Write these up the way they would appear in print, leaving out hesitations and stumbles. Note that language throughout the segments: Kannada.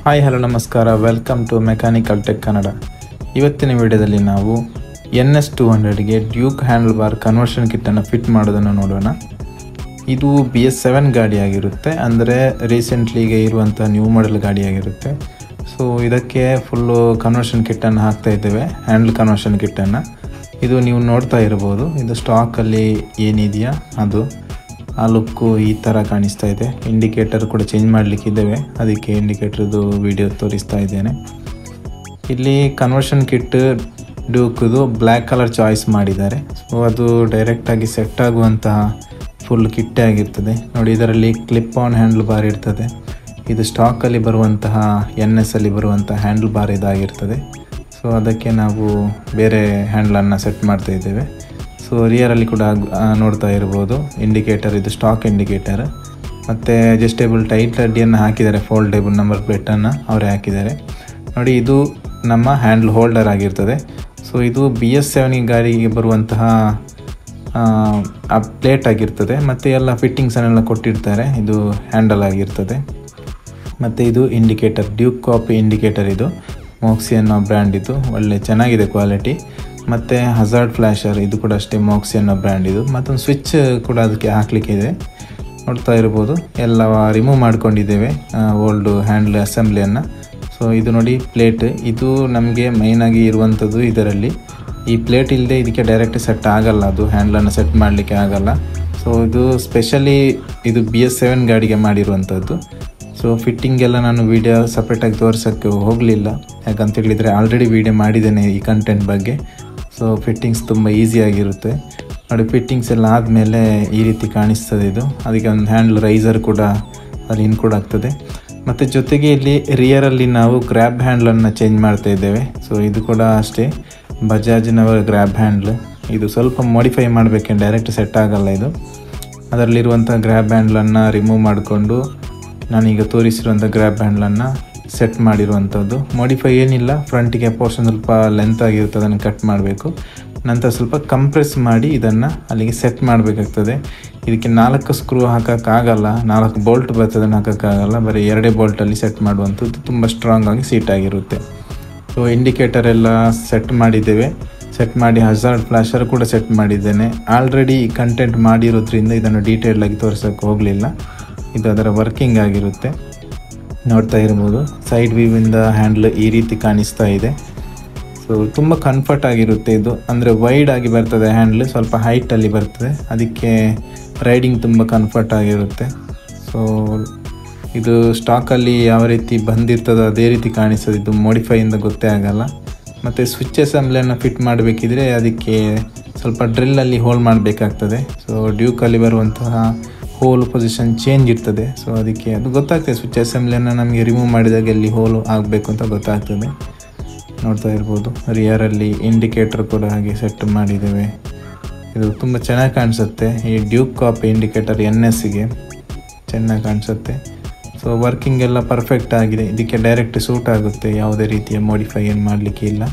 ಹಾಯ್ ಹಲೋ ನಮಸ್ಕಾರ, welcome to mechanical tech Kannada. ಇವತ್ತಿನ ವಿಡಿಯೋದಲ್ಲಿ ನಾವು NS200ಗೆ ಡ್ಯೂಕ್ ಹ್ಯಾಂಡಲ್ ಬಾರ್ ಕನ್ವರ್ಷನ್ ಕಿಟ್ಟನ್ನು ಫಿಟ್ ಮಾಡೋದನ್ನು ನೋಡೋಣ. ಇದು BS7 ಗಾಡಿಯಾಗಿರುತ್ತೆ, ಅಂದರೆ ರೀಸೆಂಟ್ಲಿಗೆ ಇರುವಂಥ ನ್ಯೂ ಮಾಡೆಲ್ ಗಾಡಿಯಾಗಿರುತ್ತೆ. ಸೊ ಇದಕ್ಕೆ ಫುಲ್ಲು ಕನ್ವರ್ಷನ್ ಕಿಟ್ಟನ್ನು ಹಾಕ್ತಾ ಇದ್ದೇವೆ, ಹ್ಯಾಂಡಲ್ ಕನ್ವರ್ಷನ್ ಕಿಟ್ಟನ್ನು. ಇದು ನೀವು ನೋಡ್ತಾ ಇರ್ಬೋದು, ಇದು ಸ್ಟಾಕಲ್ಲಿ ಏನಿದೆಯಾ ಅದು ಆ ಲುಕ್ಕು ಈ ಥರ ಕಾಣಿಸ್ತಾ ಇದೆ. ಇಂಡಿಕೇಟರ್ ಕೂಡ ಚೇಂಜ್ ಮಾಡಲಿಕ್ಕಿದ್ದೇವೆ, ಅದಕ್ಕೆ ಇಂಡಿಕೇಟರ್ದು ವಿಡಿಯೋ ತೋರಿಸ್ತಾ ಇದ್ದೇನೆ. ಇಲ್ಲಿ ಕನ್ವರ್ಷನ್ ಕಿಟ್ ಡ್ಯೂಕ್ದು ಬ್ಲ್ಯಾಕ್ ಕಲರ್ ಚಾಯ್ಸ್ ಮಾಡಿದ್ದಾರೆ. ಸೊ ಅದು ಡೈರೆಕ್ಟಾಗಿ ಸೆಟ್ ಆಗುವಂತಹ ಫುಲ್ ಕಿಟ್ಟೇ ಆಗಿರ್ತದೆ ನೋಡಿ. ಇದರಲ್ಲಿ ಕ್ಲಿಪ್ ಆನ್ ಹ್ಯಾಂಡಲ್ ಬಾರ್ ಇರ್ತದೆ. ಇದು ಸ್ಟಾಕಲ್ಲಿ ಬರುವಂತಹ NS ಅಲ್ಲಿ ಬರುವಂತಹ ಹ್ಯಾಂಡಲ್ ಬಾರ್ ಇದಾಗಿರ್ತದೆ. ಸೊ ಅದಕ್ಕೆ ನಾವು ಬೇರೆ ಹ್ಯಾಂಡಲನ್ನು ಸೆಟ್ ಮಾಡ್ತಾ ಇದ್ದೇವೆ. ಸೊ ರಿಯರಲ್ಲಿ ಕೂಡ ನೋಡ್ತಾ ಇರ್ಬೋದು ಇಂಡಿಕೇಟರ್, ಇದು ಸ್ಟಾಕ್ ಇಂಡಿಕೇಟರ್. ಮತ್ತು ಅಡ್ಜಸ್ಟೇಬಲ್ ಟೈಟ್ ಅಡ್ಡಿಯನ್ನು ಹಾಕಿದ್ದಾರೆ, ಫೋಲ್ಡೇಬಲ್ ನಂಬರ್ ಪ್ಲೇಟನ್ನು ಅವರೇ ಹಾಕಿದ್ದಾರೆ ನೋಡಿ. ಇದು ನಮ್ಮ ಹ್ಯಾಂಡಲ್ ಹೋಲ್ಡರ್ ಆಗಿರ್ತದೆ. ಸೊ ಇದು BS7 ಗಾಡಿಗೆ ಬರುವಂತಹ ಪ್ಲೇಟ್ ಆಗಿರ್ತದೆ. ಮತ್ತು ಎಲ್ಲ ಫಿಟ್ಟಿಂಗ್ಸನ್ನೆಲ್ಲ ಕೊಟ್ಟಿರ್ತಾರೆ. ಇದು ಹ್ಯಾಂಡಲ್ ಆಗಿರ್ತದೆ. ಮತ್ತು ಇದು ಇಂಡಿಕೇಟರ್, ಡ್ಯೂಕ್ ಕಾಪಿ ಇಂಡಿಕೇಟರ್. ಇದು ಮೋಕ್ಸಿ ಅನ್ನೋ ಬ್ರ್ಯಾಂಡ್, ಇದು ಒಳ್ಳೆ ಚೆನ್ನಾಗಿದೆ ಕ್ವಾಲಿಟಿ. ಮತ್ತು ಹಜಾರ್ಡ್ ಫ್ಲ್ಯಾಶರ್, ಇದು ಕೂಡ ಅಷ್ಟೇ ಮೋಕ್ಸಿ ಅನ್ನೋ ಬ್ರ್ಯಾಂಡ್. ಇದು ಮತ್ತೊಂದು ಸ್ವಿಚ್ ಕೂಡ ಅದಕ್ಕೆ ಹಾಕಲಿಕ್ಕೆ ಇದೆ, ನೋಡ್ತಾ ಇರ್ಬೋದು. ಎಲ್ಲ ರಿಮೂವ್ ಮಾಡ್ಕೊಂಡಿದ್ದೇವೆ ಓಲ್ಡ್ ಹ್ಯಾಂಡಲ್ ಅಸೆಂಬ್ಲಿಯನ್ನು. ಸೊ ಇದು ನೋಡಿ ಪ್ಲೇಟ್, ಇದು ನಮಗೆ ಮೈನಾಗಿ ಇರುವಂಥದ್ದು. ಇದರಲ್ಲಿ ಈ ಪ್ಲೇಟ್ ಇಲ್ಲದೆ ಇದಕ್ಕೆ ಡೈರೆಕ್ಟ್ ಸೆಟ್ ಆಗಲ್ಲ, ಅದು ಹ್ಯಾಂಡಲನ್ನು ಸೆಟ್ ಮಾಡಲಿಕ್ಕೆ ಆಗಲ್ಲ. ಸೊ ಇದು ಸ್ಪೆಷಲಿ ಇದು BS7 ಗಾಡಿಗೆ ಮಾಡಿರುವಂಥದ್ದು. ಸೊ ಫಿಟ್ಟಿಂಗ್ ಎಲ್ಲ ನಾನು ವೀಡಿಯೋ ಸಪ್ರೇಟಾಗಿ ತೋರಿಸೋಕ್ಕೆ ಹೋಗಲಿಲ್ಲ, ಯಾಕಂತ ಹೇಳಿದರೆ ಆಲ್ರೆಡಿ ವೀಡಿಯೋ ಮಾಡಿದ್ದೇನೆ ಈ ಕಂಟೆಂಟ್ ಬಗ್ಗೆ. ಸೊ ಫಿಟ್ಟಿಂಗ್ಸ್ ತುಂಬ ಈಸಿಯಾಗಿರುತ್ತೆ ನೋಡಿ. ಫಿಟ್ಟಿಂಗ್ಸ್ ಎಲ್ಲ ಆದಮೇಲೆ ಈ ರೀತಿ ಕಾಣಿಸ್ತದೆ ಇದು. ಅದಕ್ಕೆ ಒಂದು ಹ್ಯಾಂಡಲ್ ರೈಸರ್ ಕೂಡ ಅಲ್ಲಿ ಇನ್ಕ್ಲೂಡ್ ಆಗ್ತದೆ. ಮತ್ತು ಜೊತೆಗೆ ಇಲ್ಲಿ ರಿಯರಲ್ಲಿ ನಾವು ಗ್ರ್ಯಾಬ್ ಹ್ಯಾಂಡ್ಲನ್ನು ಚೇಂಜ್ ಮಾಡ್ತಾ ಇದ್ದೇವೆ. ಸೊ ಇದು ಕೂಡ ಅಷ್ಟೇ ಬಜಾಜ್ನವರ ಗ್ರ್ಯಾಬ್ ಹ್ಯಾಂಡ್ಲ್. ಇದು ಸ್ವಲ್ಪ ಮಾಡಿಫೈ ಮಾಡಬೇಕಂದ್ರೆ ಡೈರೆಕ್ಟ್ ಸೆಟ್ ಆಗಲ್ಲ ಇದು. ಅದರಲ್ಲಿರುವಂಥ ಗ್ರ್ಯಾಬ್ ಹ್ಯಾಂಡ್ಲನ್ನು ರಿಮೂವ್ ಮಾಡಿಕೊಂಡು ನಾನೀಗ ತೋರಿಸಿರುವಂಥ ಗ್ರ್ಯಾಬ್ ಹ್ಯಾಂಡ್ಲನ್ನು ಸೆಟ್ ಮಾಡಿರುವಂಥದ್ದು. ಮಾಡಿಫೈ ಏನಿಲ್ಲ, ಫ್ರಂಟಿಗೆ ಪೋರ್ಷನ್ ಸ್ವಲ್ಪ ಲೆಂತ್ ಆಗಿರುತ್ತೆ, ಅದನ್ನು ಕಟ್ ಮಾಡಬೇಕು. ನಂತರ ಸ್ವಲ್ಪ ಕಂಪ್ರೆಸ್ ಮಾಡಿ ಇದನ್ನು ಅಲ್ಲಿಗೆ ಸೆಟ್ ಮಾಡಬೇಕಾಗ್ತದೆ. ಇದಕ್ಕೆ 4 ಸ್ಕ್ರೂ ಹಾಕೋಕ್ಕಾಗಲ್ಲ, 4 ಬೋಲ್ಟ್ ಬರ್ತದೆ, ಹಾಕೋಕ್ಕಾಗಲ್ಲ. ಬರೀ 2 ಬೋಲ್ಟಲ್ಲಿ ಸೆಟ್ ಮಾಡುವಂಥದ್ದು, ತುಂಬ ಸ್ಟ್ರಾಂಗ್ ಆಗಿ ಸೀಟ್ ಆಗಿರುತ್ತೆ. ಸೊ ಇಂಡಿಕೇಟರ್ ಎಲ್ಲ ಸೆಟ್ ಮಾಡಿದ್ದೇವೆ. ಸೆಟ್ ಮಾಡಿ ಹಜಾರ್ಡ್ ಫ್ಲ್ಯಾಶರ್ ಕೂಡ ಸೆಟ್ ಮಾಡಿದ್ದೇನೆ. ಆಲ್ರೆಡಿ ಕಂಟೆಂಟ್ ಮಾಡಿರೋದ್ರಿಂದ ಇದನ್ನು ಡೀಟೇಲ್ ಆಗಿ ತೋರಿಸೋಕ್ಕೆ ಹೋಗಲಿಲ್ಲ. ಇದು ಅದರ ವರ್ಕಿಂಗ್ ಆಗಿರುತ್ತೆ, ನೋಡ್ತಾ ಇರ್ಬೋದು. ಸೈಡ್ ವ್ಯೂವಿಂದ ಹ್ಯಾಂಡ್ಲ್ ಈ ರೀತಿ ಕಾಣಿಸ್ತಾ ಇದೆ. ಸೊ ತುಂಬ ಕಂಫರ್ಟ್ ಆಗಿರುತ್ತೆ ಇದು, ಅಂದರೆ ವೈಡ್ ಆಗಿ ಬರ್ತದೆ ಹ್ಯಾಂಡ್ಲ್, ಸ್ವಲ್ಪ ಹೈಟಲ್ಲಿ ಬರ್ತದೆ. ಅದಕ್ಕೆ ರೈಡಿಂಗ್ ತುಂಬ ಕಂಫರ್ಟ್ ಆಗಿರುತ್ತೆ. ಸೊ ಇದು ಸ್ಟಾಕಲ್ಲಿ ಯಾವ ರೀತಿ ಬಂದಿರ್ತದೋ ಅದೇ ರೀತಿ ಕಾಣಿಸ್ತದೆ, ಇದು ಮಾಡಿಫೈಯಿಂದ ಗೊತ್ತೇ ಆಗಲ್ಲ. ಮತ್ತು ಸ್ವಿಚ್ ಅಸೆಂಬ್ಲಿಯನ್ನು ಫಿಟ್ ಮಾಡಬೇಕಿದ್ರೆ ಅದಕ್ಕೆ ಸ್ವಲ್ಪ ಡ್ರಿಲ್ಲಲ್ಲಿ ಹೋಲ್ ಮಾಡಬೇಕಾಗ್ತದೆ. ಸೊ ಡ್ಯೂಕಲ್ಲಿ ಬರುವಂತಹ ಹೋಲ್ ಪೊಸಿಷನ್ ಚೇಂಜ್ ಇರ್ತದೆ. ಸೊ ಅದಕ್ಕೆ ಅದು ಗೊತ್ತಾಗ್ತದೆ, ಸ್ವಿಚ್ ಅಸೆಂಬ್ಲಿಯನ್ನು ನಮಗೆ ರಿಮೂವ್ ಮಾಡಿದಾಗ ಎಲ್ಲಿ ಹೋಲ್ ಆಗಬೇಕು ಅಂತ ಗೊತ್ತಾಗ್ತದೆ, ನೋಡ್ತಾ ಇರ್ಬೋದು. ರಿಯರಲ್ಲಿ ಇಂಡಿಕೇಟರ್ ಕೂಡ ಹಾಗೆ ಸೆಟ್ ಮಾಡಿದ್ದೇವೆ. ಇದು ತುಂಬ ಚೆನ್ನಾಗಿ ಕಾಣಿಸುತ್ತೆ, ಈ ಡ್ಯೂಕ್ ಕಾಪಿ ಇಂಡಿಕೇಟರ್ NSಗೆ ಚೆನ್ನಾಗಿ ಕಾಣಿಸುತ್ತೆ. ಸೊ ವರ್ಕಿಂಗ್ ಎಲ್ಲ ಪರ್ಫೆಕ್ಟ್ ಆಗಿದೆ, ಇದಕ್ಕೆ ಡೈರೆಕ್ಟ್ ಸೂಟ್ ಆಗುತ್ತೆ, ಯಾವುದೇ ರೀತಿಯ ಮಾಡಿಫೈ ಏನು ಮಾಡಲಿಕ್ಕೆ ಇಲ್ಲ.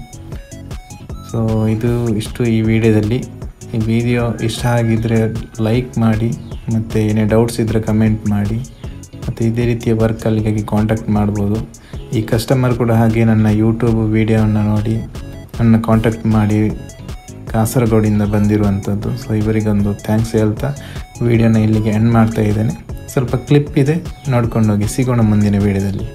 ಸೊ ಇದು ಇಷ್ಟು ಈ ವಿಡಿಯೋದಲ್ಲಿ. ಈ ವಿಡಿಯೋ ಇಷ್ಟ ಆಗಿದ್ದರೆ ಲೈಕ್ ಮಾಡಿ, ಮತ್ತು ಏನೇ ಡೌಟ್ಸ್ ಇದ್ದರೆ ಕಮೆಂಟ್ ಮಾಡಿ. ಮತ್ತು ಇದೇ ರೀತಿಯ ವರ್ಕಲ್ಲಿಗಾಗಿ ಕಾಂಟ್ಯಾಕ್ಟ್ ಮಾಡ್ಬೋದು. ಈ ಕಸ್ಟಮರ್ ಕೂಡ ಹಾಗೆ ನನ್ನ ಯೂಟ್ಯೂಬ್ ವಿಡಿಯೋವನ್ನು ನೋಡಿ ನನ್ನ ಕಾಂಟ್ಯಾಕ್ಟ್ ಮಾಡಿ, ಕಾಸರಗೋಡಿಂದ ಬಂದಿರುವಂಥದ್ದು. ಸೊ ಇವರಿಗೊಂದು ಥ್ಯಾಂಕ್ಸ್ ಹೇಳ್ತಾ ವಿಡಿಯೋನ ಇಲ್ಲಿಗೆ ಎಂಡ್ ಮಾಡ್ತಾ ಇದ್ದೇನೆ. ಸ್ವಲ್ಪ ಕ್ಲಿಪ್ ಇದೆ, ನೋಡ್ಕೊಂಡೋಗಿ. ಸಿಗೋಣ ಮುಂದಿನ ವಿಡಿಯೋದಲ್ಲಿ.